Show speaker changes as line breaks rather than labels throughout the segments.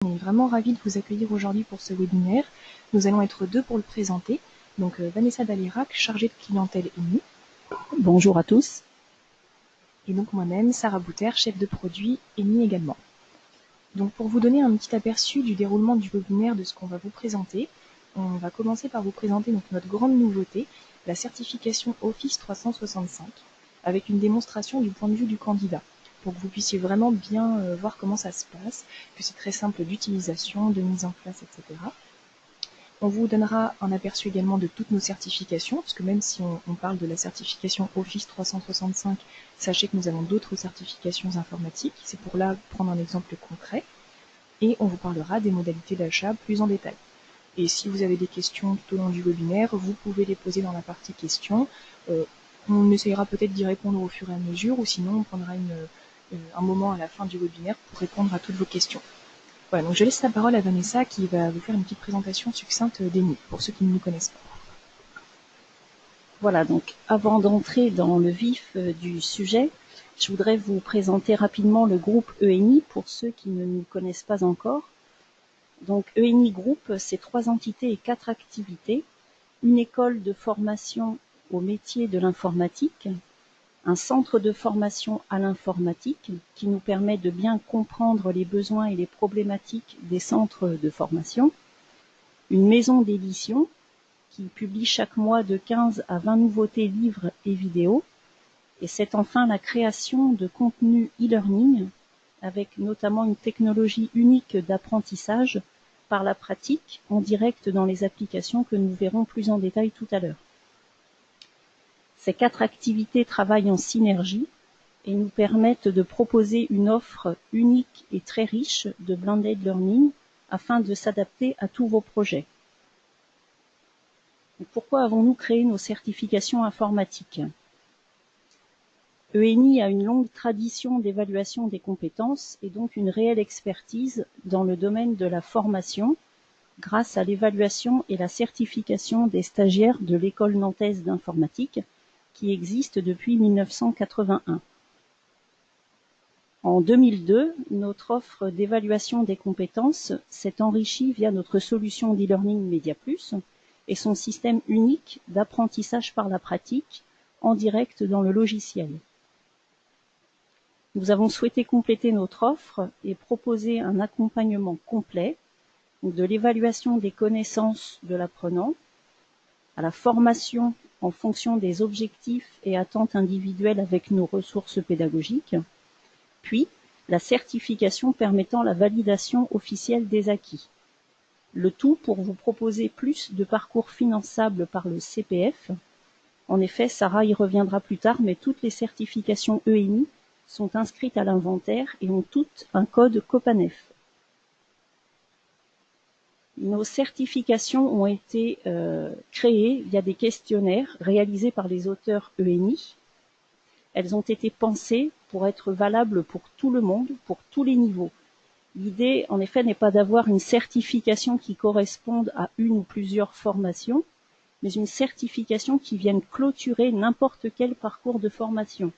On est vraiment ravis de vous accueillir aujourd'hui pour ce webinaire. Nous allons être deux pour le présenter. Donc Vanessa Dalirac, chargée de clientèle ENI.
Bonjour à tous.
Et donc moi-même, Sarah Bouter, chef de produit ENI également. Donc pour vous donner un petit aperçu du déroulement du webinaire de ce qu'on va vous présenter, on va commencer par vous présenter donc notre grande nouveauté, la certification Office 365, avec une démonstration du point de vue du candidat, pour que vous puissiez vraiment bien voir comment ça se passe, que c'est très simple d'utilisation, de mise en place, etc. On vous donnera un aperçu également de toutes nos certifications, parce que même si on parle de la certification Office 365, sachez que nous avons d'autres certifications informatiques. C'est pour là prendre un exemple concret. Et on vous parlera des modalités d'achat plus en détail. Et si vous avez des questions tout au long du webinaire, vous pouvez les poser dans la partie questions. On essayera peut-être d'y répondre au fur et à mesure, ou sinon on prendra un moment à la fin du webinaire pour répondre à toutes vos questions. Voilà, donc je laisse la parole à Vanessa qui va vous faire une petite présentation succincte d'ENI, pour ceux qui ne nous connaissent pas.
Voilà, donc avant d'entrer dans le vif du sujet, je voudrais vous présenter rapidement le groupe ENI pour ceux qui ne nous connaissent pas encore. Donc ENI Group, c'est 3 entités et 4 activités. Une école de formation au métier de l'informatique, un centre de formation à l'informatique qui nous permet de bien comprendre les besoins et les problématiques des centres de formation, une maison d'édition qui publie chaque mois de 15 à 20 nouveautés livres et vidéos, et c'est enfin la création de contenus e-learning avec notamment une technologie unique d'apprentissage par la pratique en direct dans les applications que nous verrons plus en détail tout à l'heure. Ces 4 activités travaillent en synergie et nous permettent de proposer une offre unique et très riche de blended learning afin de s'adapter à tous vos projets. Et pourquoi avons-nous créé nos certifications informatiques ? ENI a une longue tradition d'évaluation des compétences et donc une réelle expertise dans le domaine de la formation grâce à l'évaluation et la certification des stagiaires de l'école nantaise d'informatique qui existe depuis 1981. En 2002, notre offre d'évaluation des compétences s'est enrichie via notre solution d'e-learning MediaPlus et son système unique d'apprentissage par la pratique en direct dans le logiciel. Nous avons souhaité compléter notre offre et proposer un accompagnement complet de l'évaluation des connaissances de l'apprenant, à la formation en fonction des objectifs et attentes individuelles avec nos ressources pédagogiques, puis la certification permettant la validation officielle des acquis. Le tout pour vous proposer plus de parcours finançables par le CPF. En effet, Sarah y reviendra plus tard, mais toutes les certifications ENI sont inscrites à l'inventaire et ont toutes un code COPANEF. Nos certifications ont été créées via des questionnaires réalisés par les auteurs ENI. Elles ont été pensées pour être valables pour tout le monde, pour tous les niveaux. L'idée, en effet, n'est pas d'avoir une certification qui corresponde à une ou plusieurs formations, mais une certification qui vienne clôturer n'importe quel parcours de formation.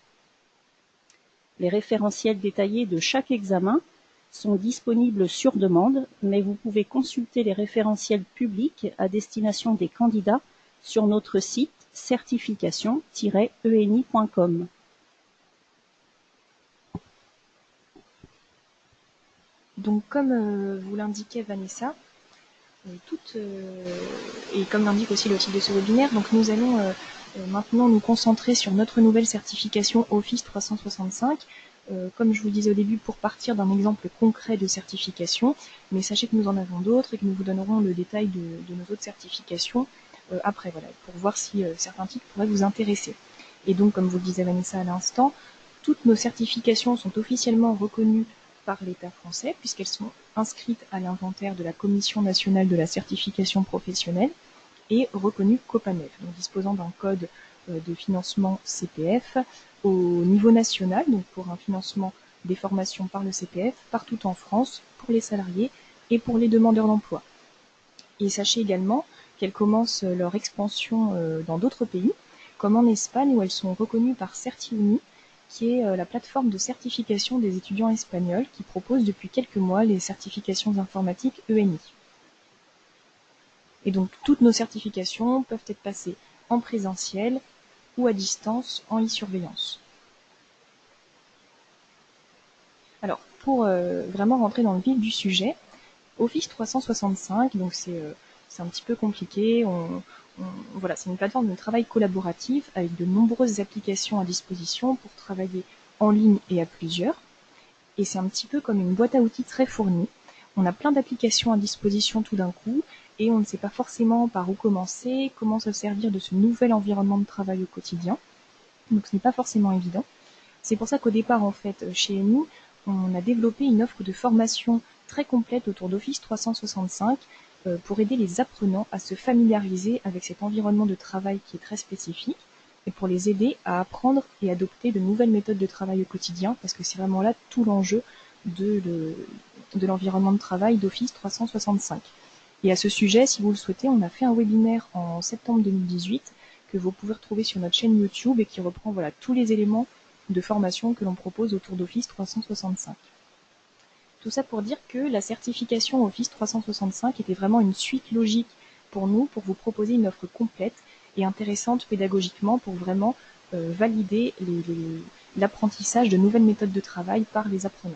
Les référentiels détaillés de chaque examen sont disponibles sur demande, mais vous pouvez consulter les référentiels publics à destination des candidats sur notre site certification-eni.com.
Donc comme vous l'indiquait Vanessa, et comme l'indique aussi le titre de ce webinaire, donc nous allons maintenant nous concentrer sur notre nouvelle certification Office 365, comme je vous le disais au début, pour partir d'un exemple concret de certification, mais sachez que nous en avons d'autres et que nous vous donnerons le détail de nos autres certifications après, voilà, pour voir si certains titres pourraient vous intéresser. Et donc, comme vous le disait Vanessa à l'instant, toutes nos certifications sont officiellement reconnues par l'État français, puisqu'elles sont inscrites à l'inventaire de la Commission nationale de la certification professionnelle et reconnues COPANEF, donc disposant d'un code de financement CPF au niveau national, donc pour un financement des formations par le CPF, partout en France, pour les salariés et pour les demandeurs d'emploi. Et sachez également qu'elles commencent leur expansion dans d'autres pays, comme en Espagne où elles sont reconnues par Certiuni, qui est la plateforme de certification des étudiants espagnols qui propose depuis quelques mois les certifications informatiques ENI. Et donc toutes nos certifications peuvent être passées en présentiel ou à distance en e-surveillance. Alors pour vraiment rentrer dans le vif du sujet, Office 365, donc c'est un petit peu compliqué. Voilà, c'est une plateforme de travail collaboratif avec de nombreuses applications à disposition pour travailler en ligne et à plusieurs. Et c'est un petit peu comme une boîte à outils très fournie. On a plein d'applications à disposition tout d'un coup et on ne sait pas forcément par où commencer, comment se servir de ce nouvel environnement de travail au quotidien. Donc ce n'est pas forcément évident. C'est pour ça qu'au départ, en fait, chez nous, on a développé une offre de formation très complète autour d'Office 365 pour aider les apprenants à se familiariser avec cet environnement de travail qui est très spécifique et pour les aider à apprendre et adopter de nouvelles méthodes de travail au quotidien parce que c'est vraiment là tout l'enjeu de l'environnement de travail d'Office 365. Et à ce sujet, si vous le souhaitez, on a fait un webinaire en septembre 2018 que vous pouvez retrouver sur notre chaîne YouTube et qui reprend voilà, tous les éléments de formation que l'on propose autour d'Office 365. Tout ça pour dire que la certification Office 365 était vraiment une suite logique pour nous, pour vous proposer une offre complète et intéressante pédagogiquement pour vraiment valider l'apprentissage de nouvelles méthodes de travail par les apprenants.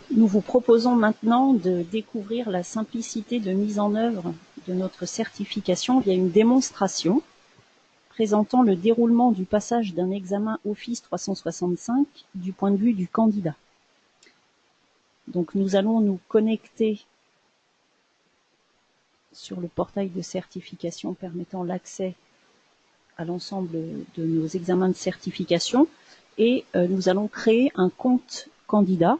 Nous vous proposons maintenant de découvrir la simplicité de mise en œuvre de notre certification via une démonstration présentant le déroulement du passage d'un examen Office 365 du point de vue du candidat. Donc nous allons nous connecter sur le portail de certification permettant l'accès à l'ensemble de nos examens de certification et nous allons créer un compte candidat.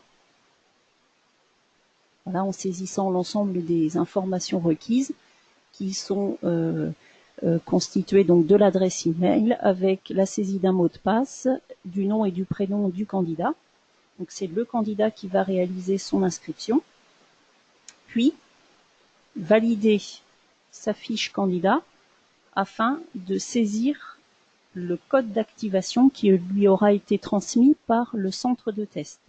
Voilà, en saisissant l'ensemble des informations requises qui sont constituées donc de l'adresse email avec la saisie d'un mot de passe, du nom et du prénom du candidat. Donc c'est le candidat qui va réaliser son inscription, puis valider sa fiche candidat afin de saisir le code d'activation qui lui aura été transmis par le centre de test.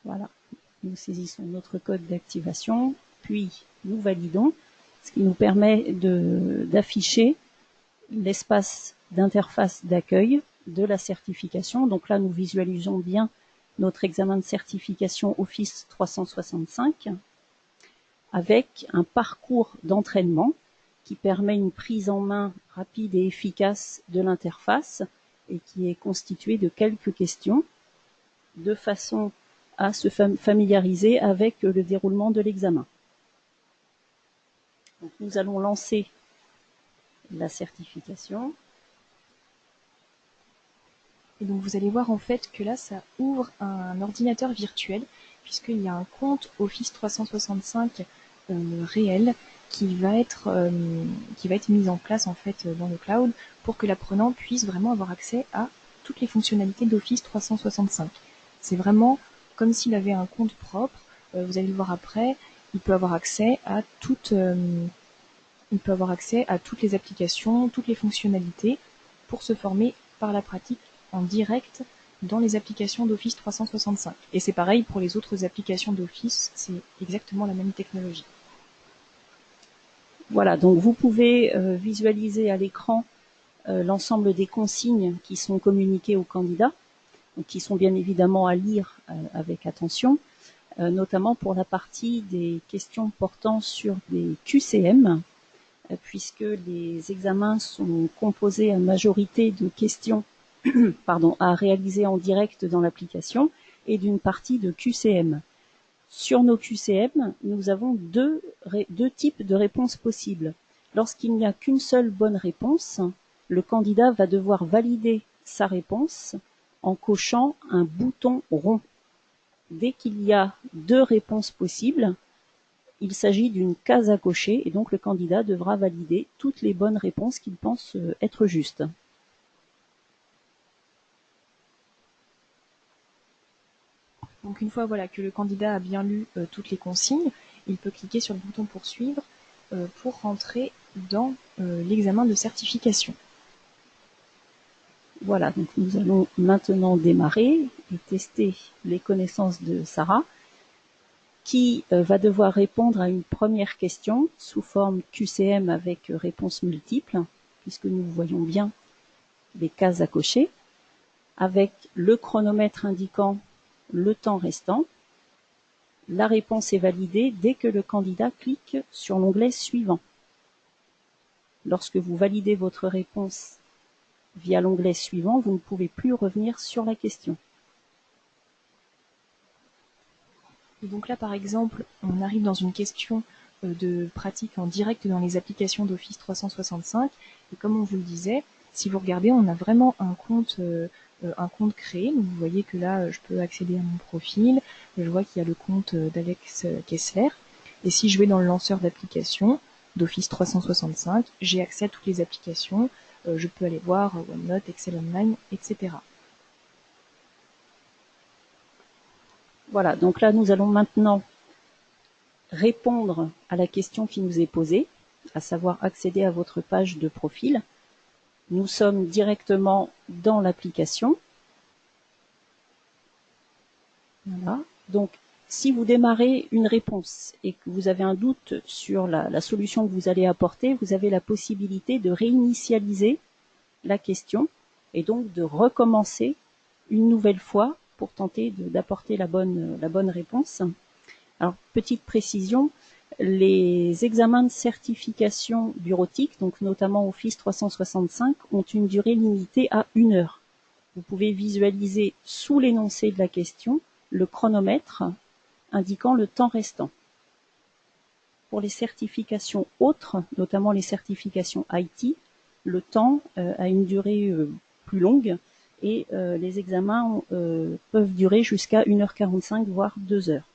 Voilà, nous saisissons notre code d'activation, puis nous validons, ce qui nous permet d'afficher l'espace d'interface d'accueil de la certification. Donc là, nous visualisons bien notre examen de certification Office 365 avec un parcours d'entraînement qui permet une prise en main rapide et efficace de l'interface et qui est constitué de quelques questions de façon à se familiariser avec le déroulement de l'examen. Donc, nous allons lancer la certification.
Et donc vous allez voir en fait que là ça ouvre un ordinateur virtuel puisqu'il y a un compte Office 365 réel qui va être mis en place en fait dans le cloud pour que l'apprenant puisse vraiment avoir accès à toutes les fonctionnalités d'Office 365. C'est vraiment comme s'il avait un compte propre. Vous allez le voir après. Il peut avoir accès à toutes les applications, toutes les fonctionnalités pour se former par la pratique en direct dans les applications d'Office 365. Et c'est pareil pour les autres applications d'Office, c'est exactement la même technologie.
Voilà, donc vous pouvez visualiser à l'écran l'ensemble des consignes qui sont communiquées aux candidats, donc qui sont bien évidemment à lire avec attention, notamment pour la partie des questions portant sur des QCM, puisque les examens sont composés à majorité de questions à réaliser en direct dans l'application et d'une partie de QCM. Sur nos QCM, nous avons deux types de réponses possibles. Lorsqu'il n'y a qu'une seule bonne réponse, le candidat va devoir valider sa réponse en cochant un bouton rond. Dès qu'il y a deux réponses possibles, il s'agit d'une case à cocher et donc le candidat devra valider toutes les bonnes réponses qu'il pense être justes.
Donc une fois que le candidat a bien lu toutes les consignes, il peut cliquer sur le bouton poursuivre pour rentrer dans l'examen de certification.
Voilà, donc nous allons maintenant démarrer et tester les connaissances de Sarah, qui va devoir répondre à une première question sous forme QCM avec réponse multiple, puisque nous voyons bien les cases à cocher, avec le chronomètre indiquant le temps restant. La réponse est validée dès que le candidat clique sur l'onglet suivant. Lorsque vous validez votre réponse via l'onglet suivant, vous ne pouvez plus revenir sur la question.
Et donc là, par exemple, on arrive dans une question de pratique en direct dans les applications d'Office 365. Et comme on vous le disait, si vous regardez, on a vraiment un compte créé. Donc vous voyez que là, je peux accéder à mon profil. Je vois qu'il y a le compte d'Alex Kessler. Et si je vais dans le lanceur d'applications d'Office 365, j'ai accès à toutes les applications. Je peux aller voir OneNote, Excel Online, etc.
Voilà, donc là, nous allons maintenant répondre à la question qui nous est posée, à savoir accéder à votre page de profil. Nous sommes directement dans l'application. Voilà. Donc, si vous démarrez une réponse et que vous avez un doute sur la solution que vous allez apporter, vous avez la possibilité de réinitialiser la question et donc de recommencer une nouvelle fois pour tenter d'apporter la bonne réponse. Alors, petite précision, les examens de certification bureautique, donc notamment Office 365, ont une durée limitée à 1 heure. Vous pouvez visualiser sous l'énoncé de la question le chronomètre indiquant le temps restant. Pour les certifications autres, notamment les certifications IT, le temps a une durée plus longue et les examens peuvent durer jusqu'à 1h45 voire 2 heures.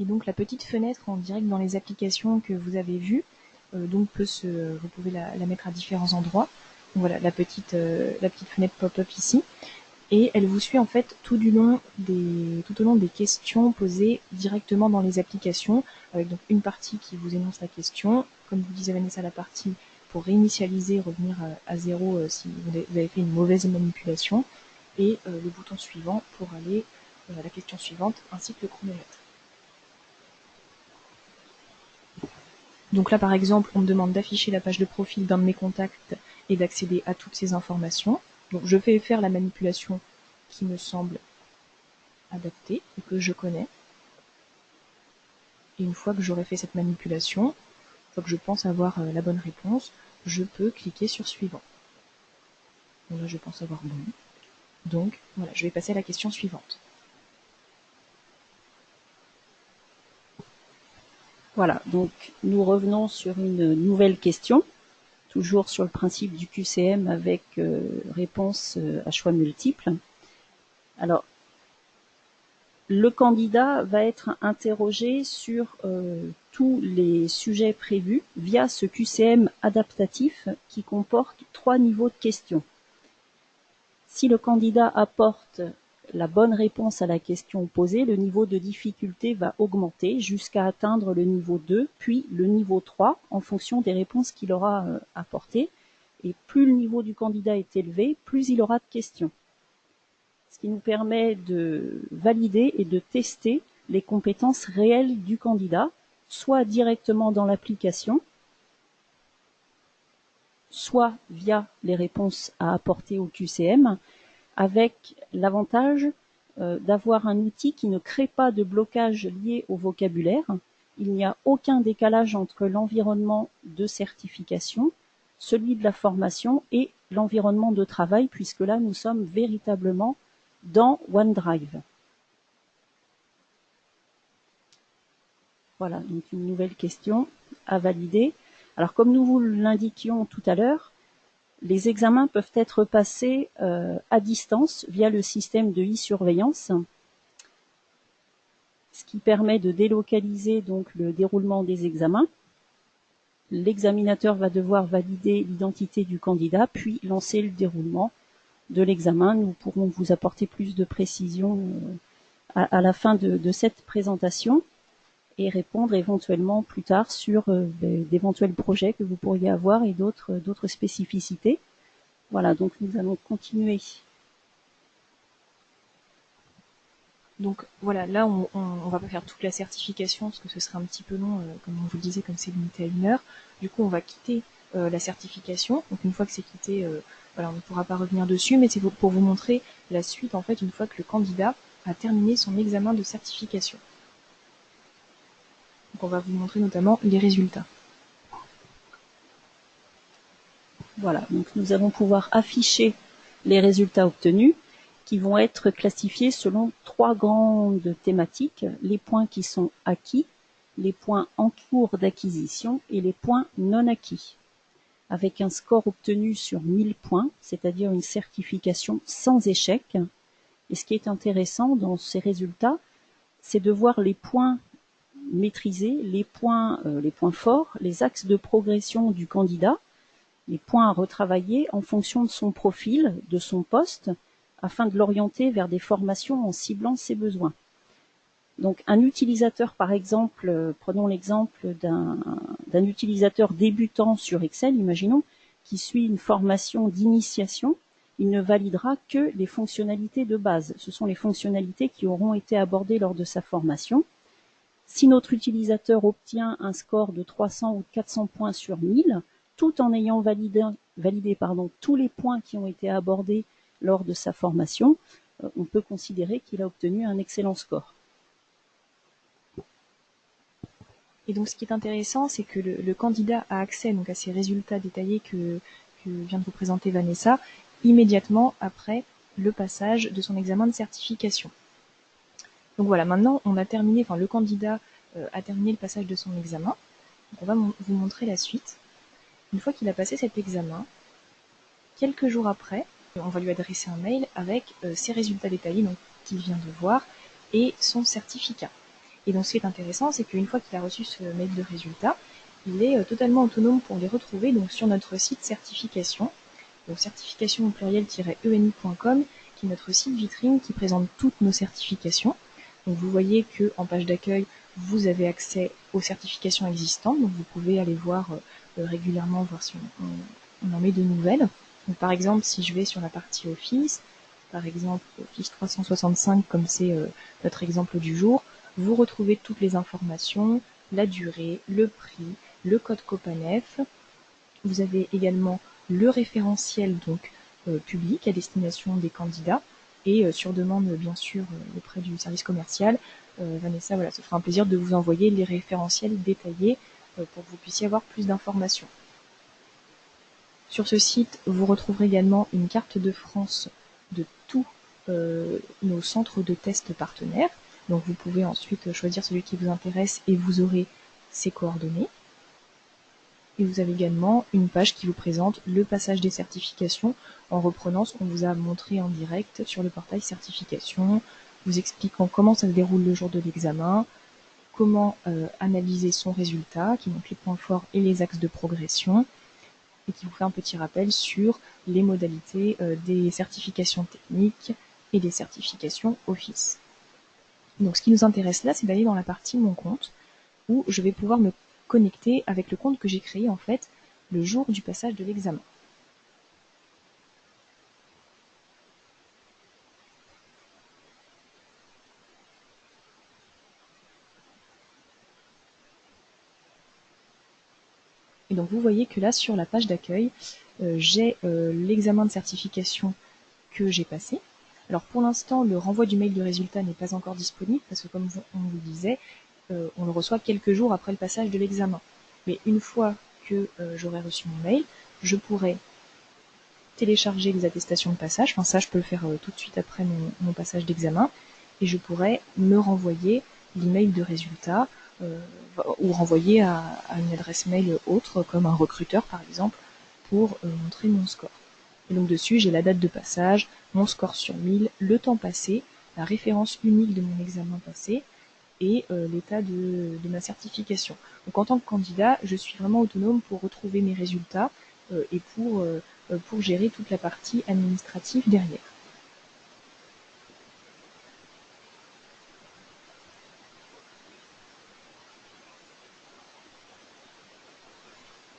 Et donc la petite fenêtre en direct dans les applications que vous avez vues, donc vous pouvez la mettre à différents endroits. Donc voilà la petite fenêtre pop-up ici. Et elle vous suit en fait tout au long des questions posées directement dans les applications, avec donc une partie qui vous énonce la question, comme vous disait Vanessa, la partie pour réinitialiser, revenir à zéro si vous avez fait une mauvaise manipulation, et le bouton suivant pour aller à la question suivante, ainsi que le chronomètre. Donc là, par exemple, on me demande d'afficher la page de profil d'un de mes contacts et d'accéder à toutes ces informations. Donc je vais faire la manipulation qui me semble adaptée et que je connais. Et une fois que j'aurai fait cette manipulation, une fois que je pense avoir la bonne réponse, je peux cliquer sur suivant. Donc là, je pense avoir bon. Donc voilà, je vais passer à la question suivante.
Voilà, donc nous revenons sur une nouvelle question, toujours sur le principe du QCM avec réponse à choix multiples. Alors, le candidat va être interrogé sur tous les sujets prévus via ce QCM adaptatif qui comporte 3 niveaux de questions. Si le candidat apporte la bonne réponse à la question posée, le niveau de difficulté va augmenter jusqu'à atteindre le niveau 2, puis le niveau 3, en fonction des réponses qu'il aura apportées. Et plus le niveau du candidat est élevé, plus il aura de questions. Ce qui nous permet de valider et de tester les compétences réelles du candidat, soit directement dans l'application, soit via les réponses à apporter au QCM, avec l'avantage d'avoir un outil qui ne crée pas de blocage lié au vocabulaire. Il n'y a aucun décalage entre l'environnement de certification, celui de la formation et l'environnement de travail, puisque là, nous sommes véritablement dans OneDrive. Voilà, donc une nouvelle question à valider. Alors, comme nous vous l'indiquions tout à l'heure, les examens peuvent être passés à distance via le système de e-surveillance, ce qui permet de délocaliser donc le déroulement des examens. L'examinateur va devoir valider l'identité du candidat, puis lancer le déroulement de l'examen. Nous pourrons vous apporter plus de précisions à la fin de cette présentation et répondre éventuellement plus tard sur d'éventuels projets que vous pourriez avoir et d'autres spécificités. Voilà, donc nous allons continuer.
Donc voilà, là on va pas faire toute la certification parce que ce serait un petit peu long, comme on vous le disait, comme c'est limité à 1 heure. Du coup on va quitter la certification. Donc une fois que c'est quitté, voilà, on ne pourra pas revenir dessus, mais c'est pour vous montrer la suite en fait une fois que le candidat a terminé son examen de certification. Donc on va vous montrer notamment les résultats.
Voilà, donc nous allons pouvoir afficher les résultats obtenus qui vont être classifiés selon 3 grandes thématiques, les points qui sont acquis, les points en cours d'acquisition et les points non acquis, avec un score obtenu sur 1000 points, c'est-à-dire une certification sans échec. Et ce qui est intéressant dans ces résultats, c'est de voir les points maîtrisés, les points forts, les axes de progression du candidat, les points à retravailler en fonction de son profil, de son poste, afin de l'orienter vers des formations en ciblant ses besoins. Donc un utilisateur, par exemple, prenons l'exemple d'un utilisateur débutant sur Excel, imaginons, qui suit une formation d'initiation, il ne validera que les fonctionnalités de base. Ce sont les fonctionnalités qui auront été abordées lors de sa formation. Si notre utilisateur obtient un score de 300 ou 400 points sur 1000, tout en ayant validé tous les points qui ont été abordés lors de sa formation, on peut considérer qu'il a obtenu un excellent score.
Et donc ce qui est intéressant, c'est que le candidat a accès donc à ces résultats détaillés que vient de vous présenter Vanessa, immédiatement après le passage de son examen de certification. Donc voilà, maintenant on a terminé, enfin le candidat a terminé le passage de son examen. Donc on va vous montrer la suite. Une fois qu'il a passé cet examen, quelques jours après, on va lui adresser un mail avec ses résultats détaillés donc qu'il vient de voir et son certificat. Et donc ce qui est intéressant, c'est qu'une fois qu'il a reçu ce mail de résultats, il est totalement autonome pour les retrouver donc sur notre site certification, donc certification au pluriel-eni.com, qui est notre site vitrine qui présente toutes nos certifications. Donc vous voyez qu'en page d'accueil, vous avez accès aux certifications existantes, donc vous pouvez aller voir régulièrement, voir si on en met de nouvelles. Donc par exemple, si je vais sur la partie Office, par exemple Office 365, comme c'est notre exemple du jour, vous retrouvez toutes les informations, la durée, le prix, le code Copanef. Vous avez également le référentiel donc public à destination des candidats et sur demande bien sûr auprès du service commercial. Vanessa, voilà, ce fera un plaisir de vous envoyer les référentiels détaillés pour que vous puissiez avoir plus d'informations. Sur ce site, vous retrouverez également une carte de France de tous nos centres de tests partenaires. Donc vous pouvez ensuite choisir celui qui vous intéresse et vous aurez ses coordonnées. Et vous avez également une page qui vous présente le passage des certifications en reprenant ce qu'on vous a montré en direct sur le portail certification, vous expliquant comment ça se déroule le jour de l'examen, comment analyser son résultat, qui montre les points forts et les axes de progression, et qui vous fait un petit rappel sur les modalités des certifications techniques et des certifications Office. Donc ce qui nous intéresse là, c'est d'aller dans la partie Mon compte, où je vais pouvoir me connecter avec le compte que j'ai créé en fait le jour du passage de l'examen. Et donc vous voyez que là sur la page d'accueil, j'ai l'examen de certification que j'ai passé. Alors pour l'instant, le renvoi du mail de résultat n'est pas encore disponible parce que comme on vous le disait, on le reçoit quelques jours après le passage de l'examen. Mais une fois que j'aurai reçu mon mail, je pourrai télécharger les attestations de passage, enfin ça je peux le faire tout de suite après mon passage d'examen, et je pourrai me renvoyer l'email de résultat ou renvoyer à une adresse mail autre, comme un recruteur par exemple, pour montrer mon score. Et donc dessus, j'ai la date de passage, mon score sur 1000, le temps passé, la référence unique de mon examen passé et l'état de ma certification. Donc en tant que candidat, je suis vraiment autonome pour retrouver mes résultats et pour pour gérer toute la partie administrative derrière.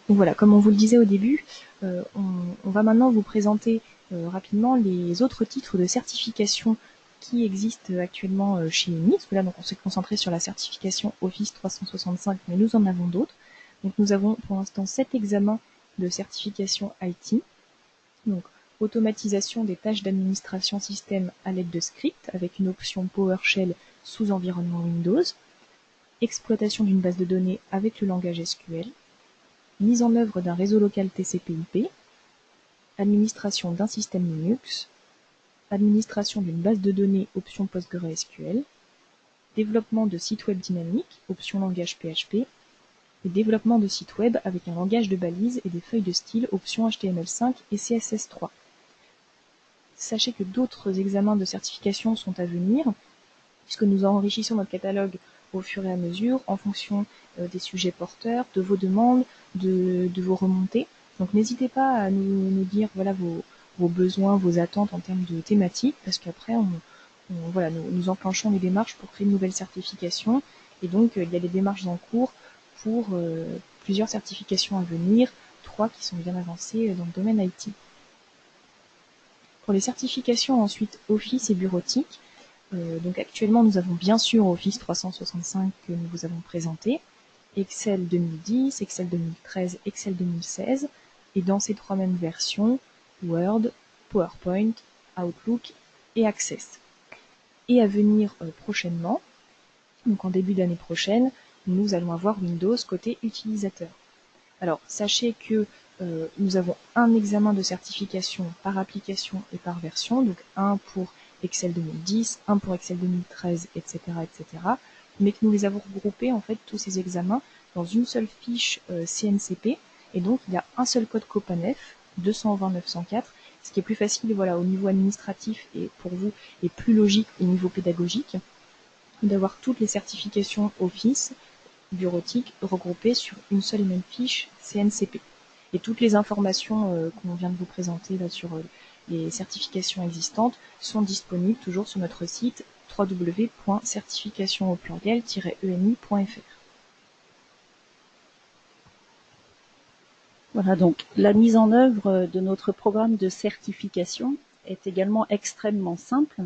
Donc voilà, comme on vous le disait au début, on va maintenant vous présenter rapidement les autres titres de certification qui existent actuellement chez ENI, parce que là donc, on s'est concentré sur la certification Office 365, mais nous en avons d'autres. Donc nous avons pour l'instant 7 examens de certification IT. Donc automatisation des tâches d'administration système à l'aide de scripts avec une option PowerShell sous environnement Windows, exploitation d'une base de données avec le langage SQL, mise en œuvre d'un réseau local TCP/IP, administration d'un système Linux, administration d'une base de données option PostgreSQL, développement de sites web dynamiques option langage PHP, et développement de sites web avec un langage de balises et des feuilles de style option HTML5 et CSS3. Sachez que d'autres examens de certification sont à venir, puisque nous enrichissons notre catalogue au fur et à mesure en fonction des sujets porteurs, de vos demandes, de vos remontées. Donc n'hésitez pas à nous dire voilà, vos besoins, vos attentes en termes de thématiques, parce qu'après voilà, nous enclenchons les démarches pour créer une nouvelle certification. Et donc il y a des démarches en cours pour plusieurs certifications à venir, 3 qui sont bien avancées dans le domaine IT. Pour les certifications ensuite Office et bureautique, donc actuellement, nous avons bien sûr Office 365 que nous vous avons présenté, Excel 2010, Excel 2013, Excel 2016, et dans ces 3 mêmes versions, Word, PowerPoint, Outlook et Access. Et à venir prochainement, donc en début d'année prochaine, nous allons avoir Windows côté utilisateur. Alors, sachez que nous avons un examen de certification par application et par version, donc un pour Excel 2010, un pour Excel 2013, etc., etc., mais que nous les avons regroupés, en fait, tous ces examens dans une seule fiche CNCP, et donc il y a un seul code COPANEF, 220-904, ce qui est plus facile, voilà, au niveau administratif et pour vous, et plus logique au niveau pédagogique, d'avoir toutes les certifications Office, bureautique regroupées sur une seule et même fiche CNCP. Et toutes les informations qu'on vient de vous présenter là sur les certifications existantes sont disponibles toujours sur notre site www.certification-eni.fr.
Voilà, donc la mise en œuvre de notre programme de certification est également extrêmement simple.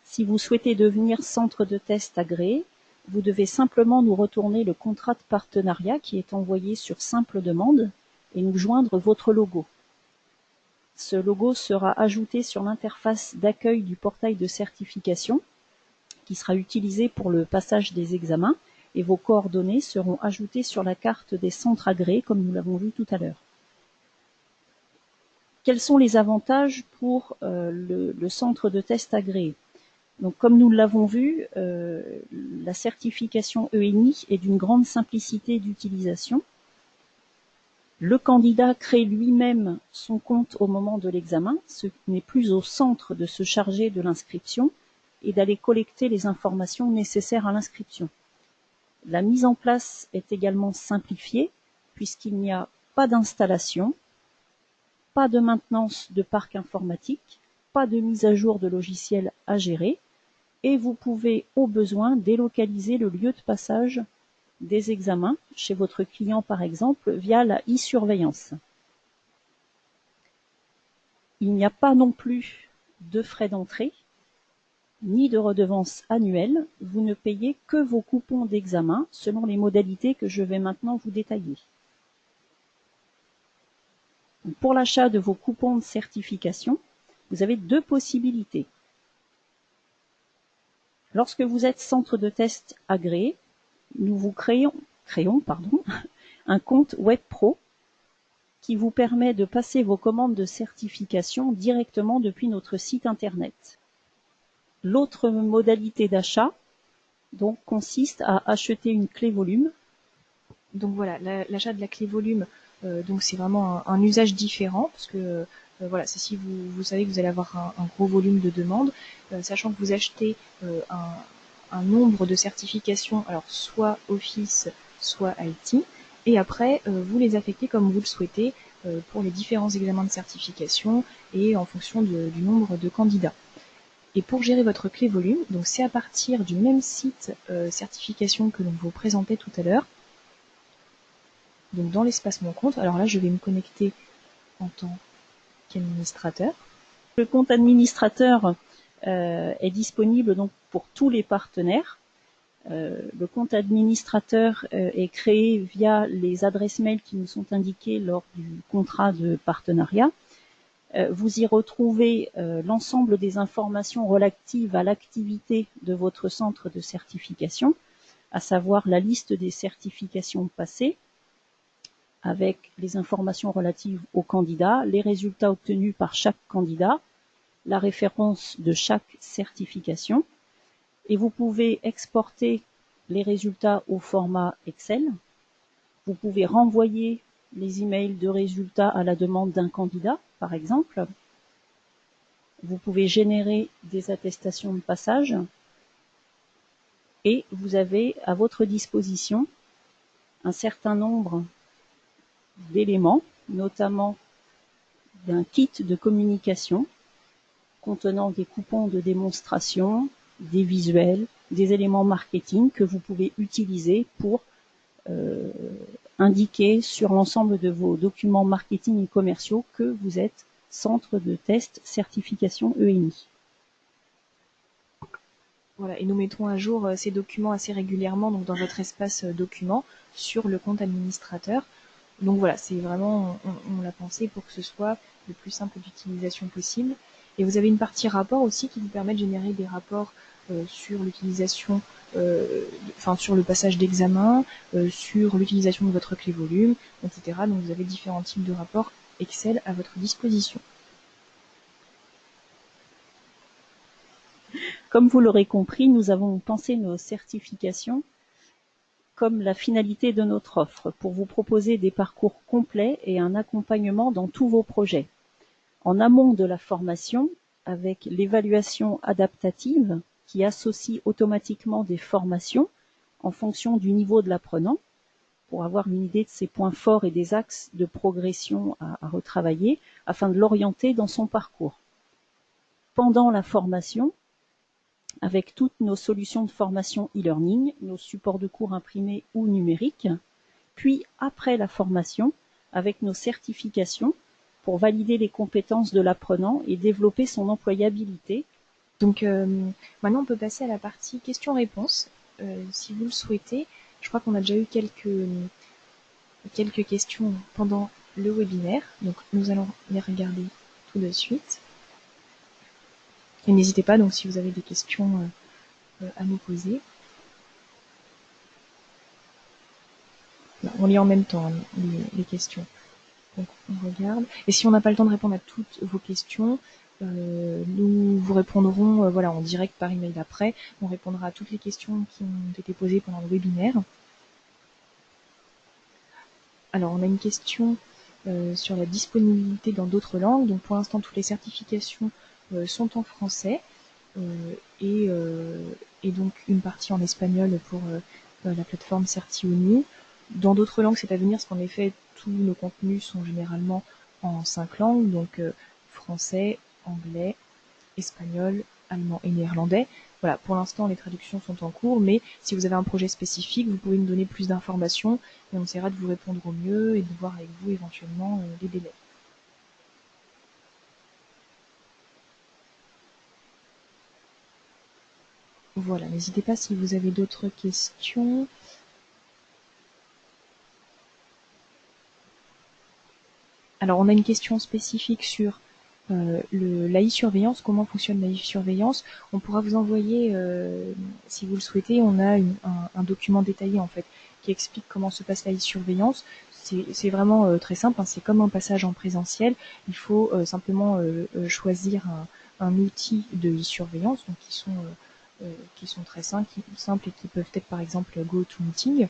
Si vous souhaitez devenir centre de test agréé, vous devez simplement nous retourner le contrat de partenariat qui est envoyé sur simple demande et nous joindre votre logo. Ce logo sera ajouté sur l'interface d'accueil du portail de certification qui sera utilisé pour le passage des examens et vos coordonnées seront ajoutées sur la carte des centres agréés comme nous l'avons vu tout à l'heure. Quels sont les avantages pour le centre de test agréé? Donc, comme nous l'avons vu, la certification ENI est d'une grande simplicité d'utilisation. Le candidat crée lui-même son compte au moment de l'examen, ce n'est plus au centre de se charger de l'inscription et d'aller collecter les informations nécessaires à l'inscription. La mise en place est également simplifiée puisqu'il n'y a pas d'installation, pas de maintenance de parc informatique, pas de mise à jour de logiciels à gérer, et vous pouvez au besoin délocaliser le lieu de passage des examens chez votre client par exemple via la e-surveillance. Il n'y a pas non plus de frais d'entrée ni de redevance annuelle, vous ne payez que vos coupons d'examen selon les modalités que je vais maintenant vous détailler. Pour l'achat de vos coupons de certification, vous avez 2 possibilités. Lorsque vous êtes centre de test agréé, nous vous créons un compte Web Pro qui vous permet de passer vos commandes de certification directement depuis notre site internet. L'autre modalité d'achat donc consiste à acheter une clé volume.
Donc voilà, l'achat de la clé volume, donc c'est vraiment un usage différent, parce que voilà, c'est si vous savez que vous allez avoir un gros volume de demandes, sachant que vous achetez un nombre de certifications, alors soit Office, soit IT, et après vous les affectez comme vous le souhaitez pour les différents examens de certification et en fonction du nombre de candidats. Et pour gérer votre clé volume, donc c'est à partir du même site certification que l'on vous présentait tout à l'heure. Donc dans l'espace Mon compte, alors là je vais me connecter en tant qu'administrateur.
Le compte administrateur est disponible donc pour tous les partenaires. Le compte administrateur est créé via les adresses mail qui nous sont indiquées lors du contrat de partenariat. Vous y retrouvez l'ensemble des informations relatives à l'activité de votre centre de certification, à savoir la liste des certifications passées, avec les informations relatives aux candidats, les résultats obtenus par chaque candidat, la référence de chaque certification, et vous pouvez exporter les résultats au format Excel. Vous pouvez renvoyer les emails de résultats à la demande d'un candidat, par exemple. Vous pouvez générer des attestations de passage et vous avez à votre disposition un certain nombre d'éléments, notamment d'un kit de communication contenant des coupons de démonstration, des visuels, des éléments marketing que vous pouvez utiliser pour indiquer sur l'ensemble de vos documents marketing et commerciaux que vous êtes centre de test certification ENI.
Voilà, et nous mettons à jour ces documents assez régulièrement donc dans votre espace documents sur le compte administrateur. Donc voilà, c'est vraiment, on l'a pensé pour que ce soit le plus simple d'utilisation possible. Et vous avez une partie rapport aussi qui vous permet de générer des rapports sur l'utilisation, sur le passage d'examen, sur l'utilisation de votre clé volume, etc. Donc vous avez différents types de rapports Excel à votre disposition.
Comme vous l'aurez compris, nous avons pensé nos certifications comme la finalité de notre offre, pour vous proposer des parcours complets et un accompagnement dans tous vos projets. En amont de la formation, avec l'évaluation adaptative qui associe automatiquement des formations en fonction du niveau de l'apprenant, pour avoir une idée de ses points forts et des axes de progression à retravailler, afin de l'orienter dans son parcours. Pendant la formation, avec toutes nos solutions de formation e-learning, nos supports de cours imprimés ou numériques, puis après la formation, avec nos certifications pour valider les compétences de l'apprenant et développer son employabilité.
Donc maintenant on peut passer à la partie questions-réponses, si vous le souhaitez. Je crois qu'on a déjà eu quelques questions pendant le webinaire, donc nous allons les regarder tout de suite. Et n'hésitez pas donc si vous avez des questions à nous poser. Là, on lit en même temps les questions. Donc on regarde. Et si on n'a pas le temps de répondre à toutes vos questions, nous vous répondrons en direct par email après. On répondra à toutes les questions qui ont été posées pendant le webinaire. Alors on a une question sur la disponibilité dans d'autres langues. Donc pour l'instant toutes les certifications sont en français et donc une partie en espagnol pour la plateforme CertiONU. Dans d'autres langues c'est à venir parce qu'en effet tous nos contenus sont généralement en 5 langues, donc français, anglais, espagnol, allemand et néerlandais. Voilà, pour l'instant les traductions sont en cours, mais si vous avez un projet spécifique, vous pouvez nous donner plus d'informations et on essaiera de vous répondre au mieux et de voir avec vous éventuellement les délais. Voilà, n'hésitez pas si vous avez d'autres questions. Alors on a une question spécifique sur l'AI-surveillance, comment fonctionne l'AI-surveillance. On pourra vous envoyer, si vous le souhaitez, on a un document détaillé en fait qui explique comment se passe l'AI-surveillance. C'est vraiment très simple, hein, c'est comme un passage en présentiel. Il faut simplement choisir un outil de e-surveillance, donc qui sont très simples et qui peuvent être par exemple GoToMeeting.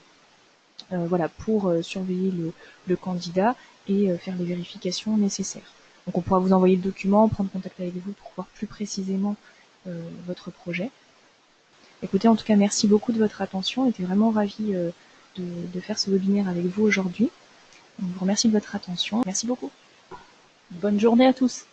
Voilà, pour surveiller le candidat et faire les vérifications nécessaires. Donc on pourra vous envoyer le document, prendre contact avec vous pour voir plus précisément votre projet. Écoutez, en tout cas, merci beaucoup de votre attention. J'étais vraiment ravie de faire ce webinaire avec vous aujourd'hui. Je vous remercie de votre attention. Merci beaucoup.
Bonne journée à tous.